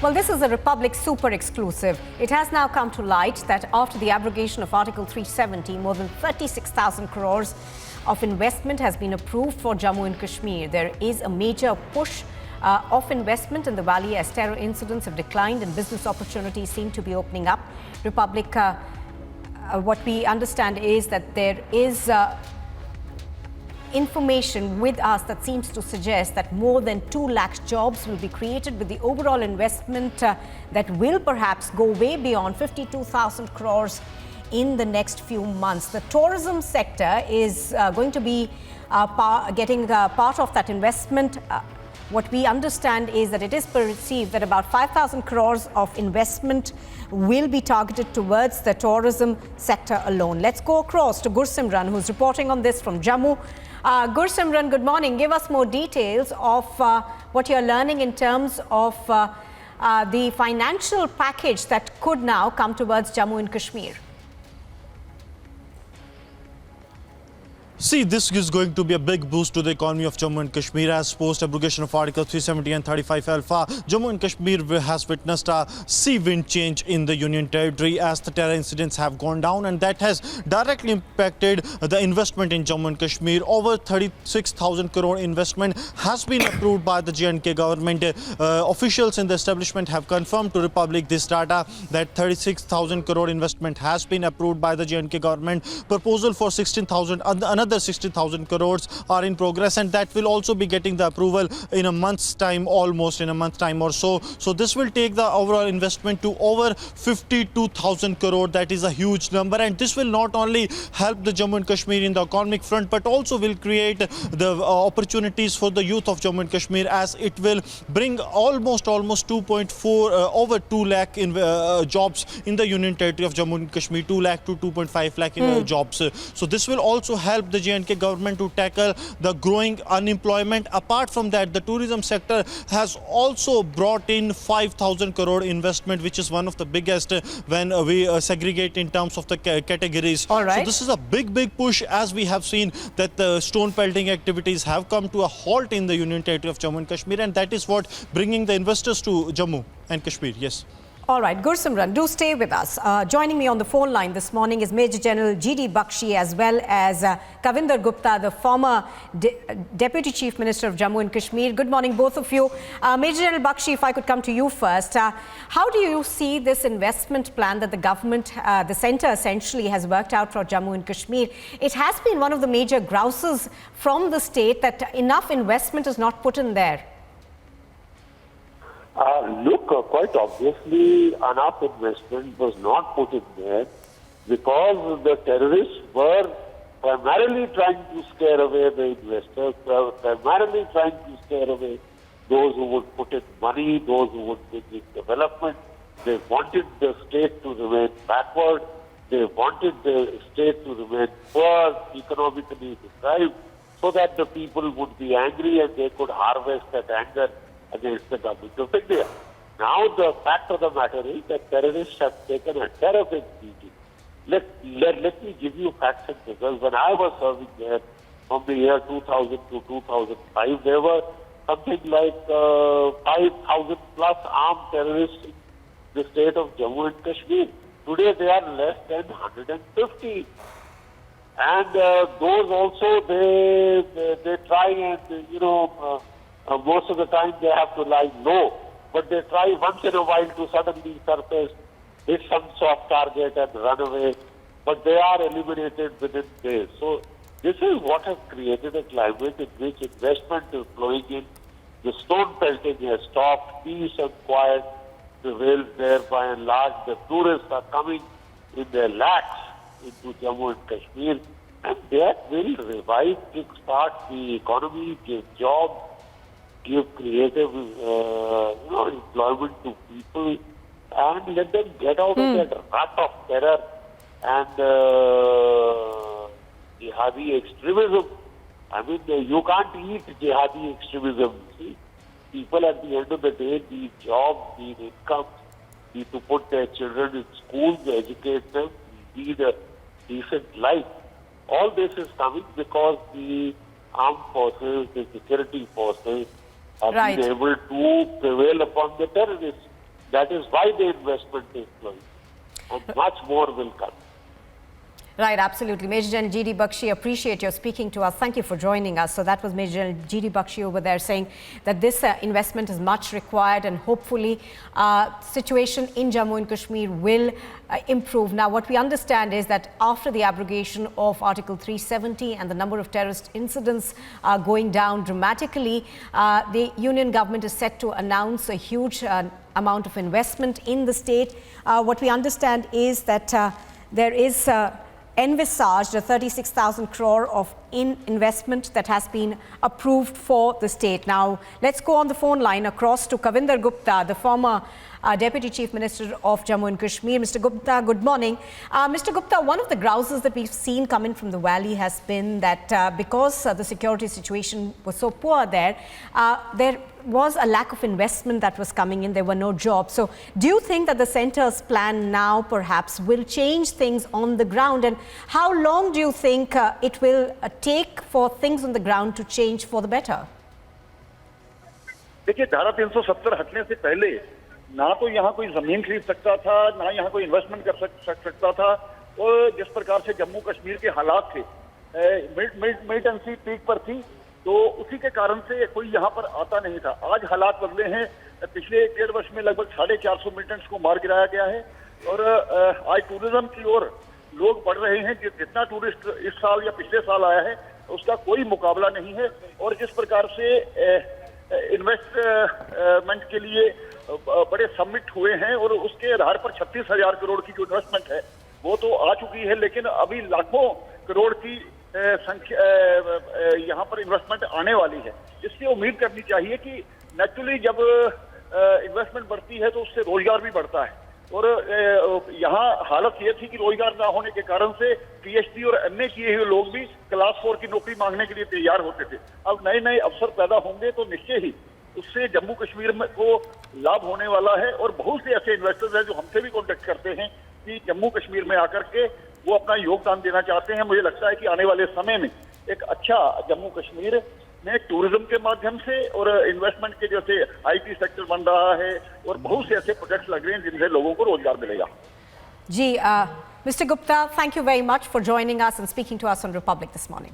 Well, this is a Republic super exclusive. It has now come to light that after the abrogation of Article 370, more than 36,000 crores of investment has been approved for Jammu and Kashmir. There is a major push of investment in the valley as terror incidents have declined and business opportunities seem to be opening up. Republic, what we understand is that there is information with us that seems to suggest that more than 2 lakh jobs will be created with the overall investment that will perhaps go way beyond 52,000 crores in the next few months. The tourism sector is going to be getting part of that investment. What we understand is that it is perceived that about 5,000 crores of investment will be targeted towards the tourism sector alone. Let's go across to Gursimran, who's reporting on this from Jammu. Gursimran, good morning. Give us more details of what you're learning in terms of the financial package that could now come towards Jammu and Kashmir. See, this is going to be a big boost to the economy of Jammu and Kashmir as post-abrogation of Article 370 and 35 alpha. Jammu and Kashmir has witnessed a sea wind change in the Union Territory as the terror incidents have gone down, and that has directly impacted the investment in Jammu and Kashmir. Over 36,000 crore investment has been approved by the J&K government. Officials in the establishment have confirmed to Republic this data that 36,000 crore investment has been approved by the J&K government. Proposal for 16,000 another 60,000 crores are in progress, and that will also be getting the approval in a month's time, almost in a month's time or so. So this will take the overall investment to over 52,000 crore. That is a huge number, and this will not only help the Jammu and Kashmir in the economic front, but also will create the opportunities for the youth of Jammu and Kashmir, as it will bring almost 2.4 over 2 lakh jobs in the Union Territory of Jammu and Kashmir, 2 lakh to 2.5 lakh jobs. So this will also help the J&K government to tackle the growing unemployment. Apart from that, the tourism sector has also brought in 5,000 crore investment, which is one of the biggest when we segregate in terms of the categories. All right. So this is a big push, as we have seen that the stone pelting activities have come to a halt in the Union Territory of Jammu and Kashmir, and that is what bringing the investors to Jammu and Kashmir. Yes. All right, Gursimran, do stay with us. Joining me on the phone line this morning is Major General G.D. Bakshi, as well as Kavinder Gupta, the former Deputy Chief Minister of Jammu and Kashmir. Good morning, both of you. Major General Bakshi, if I could come to you first. How do you see this investment plan that the government, the centre essentially has worked out for Jammu and Kashmir? It has been one of the major grouses from the state that enough investment is not put in there. Look, quite obviously, enough investment was not put in there because the terrorists were primarily trying to scare away the investors, primarily trying to scare away those who would put in money, those who would bring in development. They wanted the state to remain backward. They wanted the state to remain poor, economically deprived, so that the people would be angry and they could harvest that anger against the government of India. Now the fact of the matter is that terrorists have taken a terrific beating. Let me give you facts and figures. When I was serving there from the year 2000 to 2005, there were something like 5,000 plus armed terrorists in the state of Jammu and Kashmir. Today they are less than 150. And those also, they try and, most of the time they have to lie low, but they try once in a while to suddenly surface, hit some soft target and run away, but they are eliminated within days. So this is what has created a climate in which investment is flowing in. The stone pelting has stopped, peace and quiet prevails there by and large. The tourists are coming in their lakhs into Jammu and Kashmir, and that will revive, kickstart the economy, give jobs, give creative employment to people, and let them get out of that rut of terror and jihadi extremism. I mean, you can't eat jihadi extremism. See, people at the end of the day need jobs, need income, need to put their children in schools, educate them, need a decent life. All this is coming because the armed forces, the security forces, have been able to prevail upon the terrorists. That is why the investment is flowing. And much more will come. Right, absolutely. Major General G.D. Bakshi, appreciate your speaking to us. Thank you for joining us. So that was Major General G.D. Bakshi over there saying that this investment is much required, and hopefully situation in Jammu and Kashmir will improve. Now, what we understand is that after the abrogation of Article 370 and the number of terrorist incidents going down dramatically, the union government is set to announce a huge amount of investment in the state. What we understand is that there is envisaged a 36,000 crore of investment that has been approved for the state. Now, let's go on the phone line across to Kavinder Gupta, the former Deputy Chief Minister of Jammu and Kashmir. Mr. Gupta, good morning. Mr. Gupta, one of the grouses that we've seen coming from the valley has been that because the security situation was so poor there, there was a lack of investment that was coming in. There were no jobs. So do you think that the centre's plan now perhaps will change things on the ground? And how long do you think it will take for things on the ground to change for the better? देखिए, धारा 370 हटने से पहले ना तो यहाँ कोई जमीन खरीद सकता था, ना यहाँ कोई इन्वेस्टमेंट कर सकता था। और जिस प्रकार से जम्मू कश्मीर के हालात थे, मिलिटेंसी पीक पर थी, तो उसी के कारण से कोई यहाँ पर आता नहीं था। आज हालात बदले हैं। पिछले 1.5 वर्ष में लगभग 450 मिलिटेंट्स को मार गिराया गया है और आज टूरिज्म की ओर लोग बढ़ रहे हैं। जितना टूरिस्ट इस साल या पिछले साल आया है, उसका कोई मुकाबला नहीं है। और जिस प्रकार से इन्वेस्टमेंट के लिए बड़े समिट हुए हैं और उसके आधार पर 36,000 करोड़ की जो इन्वेस्टमेंट है वो तो आ चुकी है, लेकिन अभी लाखों करोड़ की संख्या यहाँ पर इन्वेस्टमेंट आने वाली है। इससे उम्मीद करनी चाहिए कि नेचुरली जब इन्वेस्टमेंट बढ़ती है तो उससे रोजगार भी बढ़ता है। और यहाँ हालत ये थी कि रोजगार ना होने के कारण से पीएचडी और एमए किए हुए लोग भी क्लास 4 की नौकरी मांगने के लिए तैयार होते थे। अब नए नए अवसर पैदा होंगे तो निश्चय ही उससे जम्मू कश्मीर में को लाभ होने वाला है। और बहुत से ऐसे इन्वेस्टर्स हैं जो हमसे भी कॉन्टेक्ट करते हैं कि जम्मू कश्मीर में आकर के वो अपना योगदान देना चाहते हैं। मुझे लगता है कि आने वाले समय में एक अच्छा जम्मू कश्मीर में टूरिज्म के माध्यम से और इन्वेस्टमेंट के जैसे आईटी सेक्टर बन रहा है और बहुत से ऐसे प्रोजेक्ट्स लग रहे हैं जिनसे लोगों को रोजगार मिलेगा। जी, Mr. Gupta, thank you very much for joining us and speaking to us on Republic this morning.